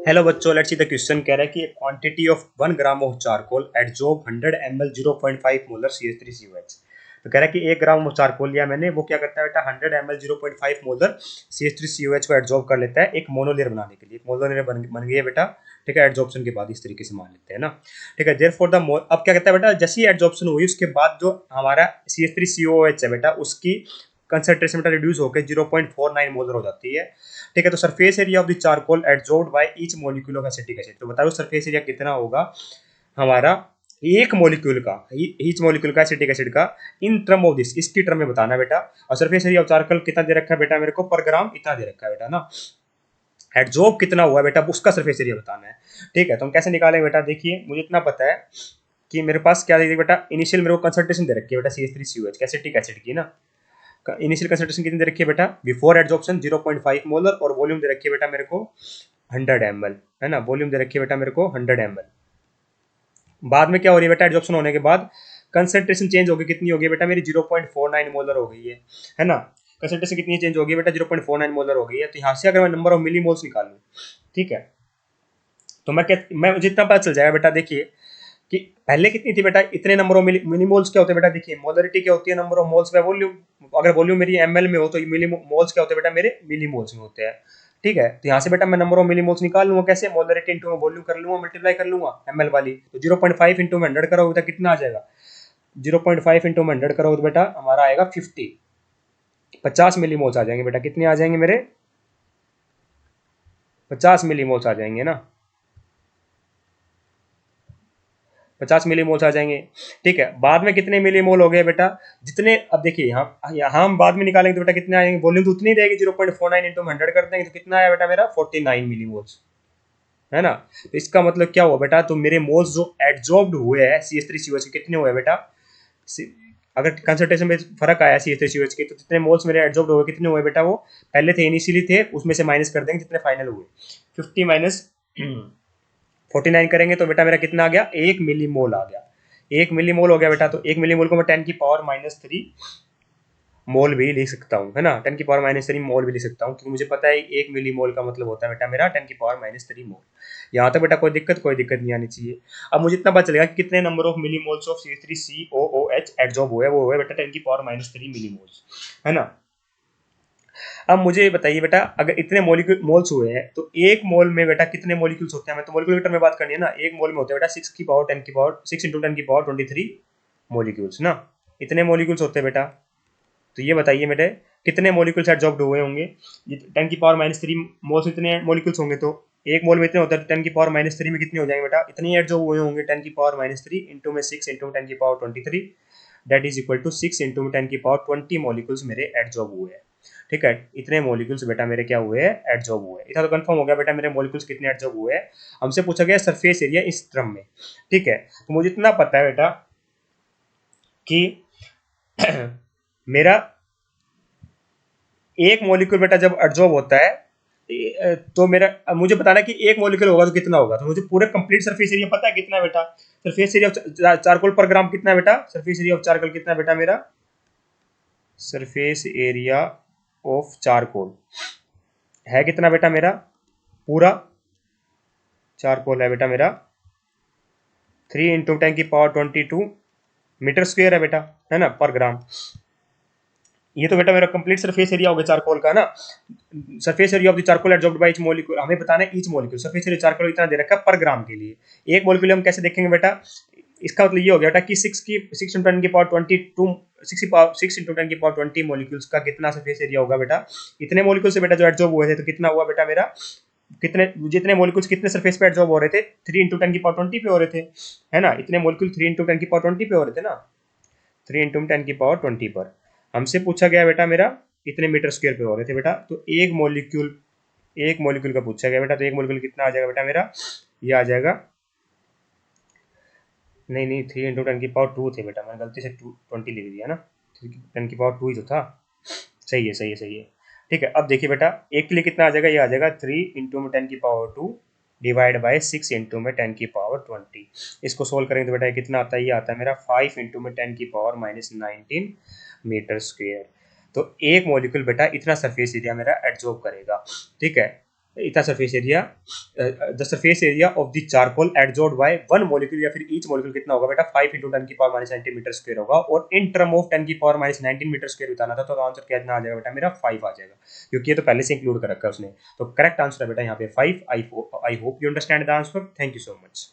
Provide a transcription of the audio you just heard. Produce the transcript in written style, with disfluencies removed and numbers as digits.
Hello बच्चों, let's see the question कह रहा है कि quantity of 1 gram of charcoal adsorb 100 ml 0.5 molar CH3COH। तो कह रहा है कि 1 ग्राम चारकोल लिया मैंने, वो क्या करता है बेटा 100 ml 0.5 मोलर CH3COH को एडजॉर्ब कर लेता है एक मोनोलेयर बनाने के लिए। एक मोनोलेयर बन गई है बेटा, ठीक है। एडजॉर्प्शन के बाद इस तरीके से मान लेते हैं ना, ठीक है। देयरफॉर द अब क्या कहता है बेटा, जैसे ही एडजॉर्प्शन हुई उसके बाद जो हमारा CH3COH है बेटा, उसकी कंसंट्रेशन बेटा रिड्यूस होकर 0.49 मोलर हो जाती है, ठीक है। तो surface area of the charcoal adsorbed by each molecule of acetic acid, तो बताओ सरफेस एरिया कितना होगा हमारा एक मॉलिक्यूल का, ईच मॉलिक्यूल का एसिटिक एसिड का, इन टर्म ऑफ दिस, इसकी टर्म में बताना बेटा। और सरफेस एरिया ऑफ चारकोल कितना दे रखा है बेटा मेरे को, पर ग्राम इतना दे रखा है बेटा ना। एडजॉर्ब कितना हुआ बेटा, उसका सरफेस एरिया बताना है, ठीक है। तो हम कैसे निकालेंगे बेटा, देखिए मुझे इतना पता है कि मेरे पास क्या देखिए बेटा, इनिशियल मेरे को कंसंट्रेशन दे रखी है बेटा CH3COH एसिटिक एसिड की ना। इनिशियल कंसंट्रेशन कितनी दे रखी है बेटा, बिफोर एडजॉर्प्शन 0.5 मोलर, और वॉल्यूम दे रखी है बेटा मेरे को 100 ml, है ना। वॉल्यूम दे रखी है बेटा मेरे को 100 ml। बाद में क्या हो रही है बेटा, एडजॉर्प्शन होने के बाद कंसंट्रेशन चेंज होगी, कितनी होगी बेटा मेरी 0.49 मोलर हो गई है ना। कंसंट्रेशन कितनी चेंज होगी बेटा, 0.49 मोलर हो गई है। तो यहाँ से अगर मैं नंबर ऑफ मिली मोल्स निकाल लूँ, ठीक है, तो मैं जितना पता चल जाएगा बेटा, देखिए कि पहले कितनी थी बेटा, इतने नंबर ऑफ मिलीमोल्स क्या होते हैं बेटा, देखिए मोलरिटी क्या होती है, number of moles by volume. अगर वॉल्यूम मेरी ml में हो तो मिली मोल्स क्या होते हैं बेटा मेरे, मिलीमोल्स में होते हैं, ठीक है। तो यहाँ से बेटा मैं नंबर ऑफ मिलीमोल्स निकाल लूंगा, कैसे, मोलरिटी इंटू में वॉल्यूम कर लूंगा, मल्टीप्लाई कर लूंगा ml वाली। तो 0.5 इंटू में 100 करोगे तो कितना आ जाएगा, 0.5 इंटू में 100 करोगे तो बेटा हमारा आएगा 50 मिलीमोल्स आ जाएंगे बेटा। कितने आ जाएंगे मेरे, 50 मिलीमोल्स आ जाएंगे ना, 50 मिलीमोल्स आ जाएंगे, ठीक है। बाद में कितने मिलीमोल हो गए बेटा, जितने, अब देखिए यहाँ हम बाद में निकालेंगे तो बेटा कितने आएंगे, वॉल्यूम तो उतनी रहेगी, 0.49 इंटू 100 कर देंगे तो कितना आया बेटा मेरा 49 मिलीमोल्स, है ना। तो इसका मतलब क्या हुआ बेटा, तो मेरे मोल्स जो एडजॉर्ब्ड हुए हैं CH3COH के कितने हुए बेटा, अगर कंसंट्रेशन में फर्क आया CH3COH के, तो जितने मोल्स मेरे एडजॉर्ब्ड हुए कितने हुए बेटा, वो पहले थे इनिशियली थे, उसमें से माइनस कर देंगे जितने फाइनल हुए, 50 माइनस 49 करेंगे तो बेटा मेरा कितना आ गया, 1 मिलीमोल आ गया। 1 मिलीमोल हो गया बेटा, तो 1 मिलीमोल को मैं 10⁻³ मोल भी लिख सकता हूँ, है ना। 10⁻³ मोल भी लिख सकता हूँ, क्योंकि मुझे पता है 1 मिलीमोल का मतलब होता है बेटा मेरा 10⁻³ मोल। यहाँ तक बेटा कोई दिक्कत नहीं आनी चाहिए। अब मुझे इतना पता चलेगा कि कितने number of millimoles of CH3COOH adsorb हुए, वो हुए बेटा 10⁻³ मिलीमोल्स, है ना। अब मुझे बताइए बेटा, अगर इतने मोलिक्यूल मोल्स हुए हैं तो एक मोल में बेटा कितने मोलिक्यूल्स होते हैं, हमें तो मोलिक्यूल टर्म में बात करनी है ना। एक मोल में होते हैं बेटा 6 इंटू 10⁻23 मोलिक्यूल्स ना, इतने मोलिक्यूल्स होते हैं बेटा। तो ये बताइए बेटे कितने मोलिक्यूल्स एडजॉर्ब्ड हुए होंगे, ये 10⁻³ मोल्स इतने मोलिक्यूल्स होंगे, तो एक मोल में इतने होता है, 10⁻³ में कितने हो जाएंगे बेटा, इतने एडजॉर्ब हुए होंगे 10⁻³ इंटू में 6 into 10⁻23, that is equal to 6 into 10⁻20 molecules मेरे एडजॉर्ब हुए हैं, ठीक है। इतने मोलिक्यूल्स बेटा मेरे क्या हुए हैं, एडजॉर्ब हुए हैं। इतना तो कंफर्म हो गया बेटा मेरे मोलिक्यूल्स कितने एडजॉर्ब हुए हैं। हमसे पूछा गया सरफेस एरिया इस क्रम में, ठीक है। तो मुझे इतना पता है बेटा कि मेरा एक मॉलिक्यूल बेटा जब एडजॉर्ब होता है, तो मेरा, अब मुझे बताना है कि एक मॉलिक्यूल होगा तो कितना होगा, तो मुझे पूरे कंप्लीट सरफेस एरिया पता है कितना है बेटा। सरफेस एरिया ऑफ चारकोल पर ग्राम कितना है बेटा, सरफेस एरिया ऑफ चारकोल कितना है बेटा मेरा, सरफेस एरिया ऑफ चारकोल है कितना बेटा मेरा, पूरा चारकोल है बेटा मेरा 3 इंटू 10⁻22 मीटर स्क्वेयर है बेटा, है ना, पर ग्राम। ये तो बेटा मेरा कंप्लीट सरफेस एरिया हो गया चारकोल का ना। Surface area of the charcoal adsorbed by each molecule, हमें बताना है each molecule surface area charcoal इतना दे रखा है पर ग्राम के लिए। एक मॉलिक्यूल हम कैसे देखेंगे बेटा, इसका मतलब ये हो गया बेटा कि 6 इंटू 10⁻22 6 इंटू 10⁻20 मॉलिक्यूल्स का कितना सरफेस एरिया होगा बेटा, इतने मॉलिक्यूल से बेटा जो एडजॉर्ब हुए थे, तो कितना हुआ बेटा मेरा, कितने, जितने मॉलिक्यूल्स कितने सरफेस पे एडजॉर्ब हो रहे थे, 3 इंटू 10⁻20 पे हो रहे थे, है ना। इतने मॉलिक्यूल 3 इंटू 10⁻20 पे हो रहे थे ना, 3 इंटू 10⁻20 पर हमसे पूछा गया बेटा मेरा इतने मीटर स्क्वायर पे हो रहे थे बेटा। तो एक मॉलिक्यूल का पूछा गया बेटा, तो एक मॉलिक्यूल कितना आ जाएगा बेटा मेरा, ये आ जाएगा, नहीं 3 इंटू 10⁻2 थे बेटा, मैंने गलती से 20 लिख दिया ना, 10⁻2 ही तो था। सही है, ठीक है। अब देखिए बेटा एक के लिए कितना आ जाएगा, ये आ जाएगा 3 इंटू 10⁻2 डिवाइड बाई 6 इंटू में 10⁻20। इसको सोल्व करेंगे तो बेटा कितना आता है, ये आता है मेरा 5 इंटू में 10⁻19 मीटर स्क्वेयर। तो एक मॉलिक्यूल बेटा इतना सरफेस एरिया मेरा एडजॉर्ब करेगा, ठीक है। इतना surface area, the surface area of the charcoal adsorb by one molecule, या फिर ईच मॉलिक्यूल कितना होगा बेटा 5 इंटू 10 की पावर माइनस 19 मीटर स्क्वायर होगा, और इन टर्म ऑफ 10 की पावर माइनस 19 मीटर स्क्वायर बताना था, तो आंसर कितना आ जाएगा बेटा मेरा 5 आ जाएगा, क्योंकि ये तो पहले से इंक्लूड कर रखा है उसने। तो करेक्ट आंसर है बेटा यहाँ पे 5। I hope you understand the answer. Thank you so much.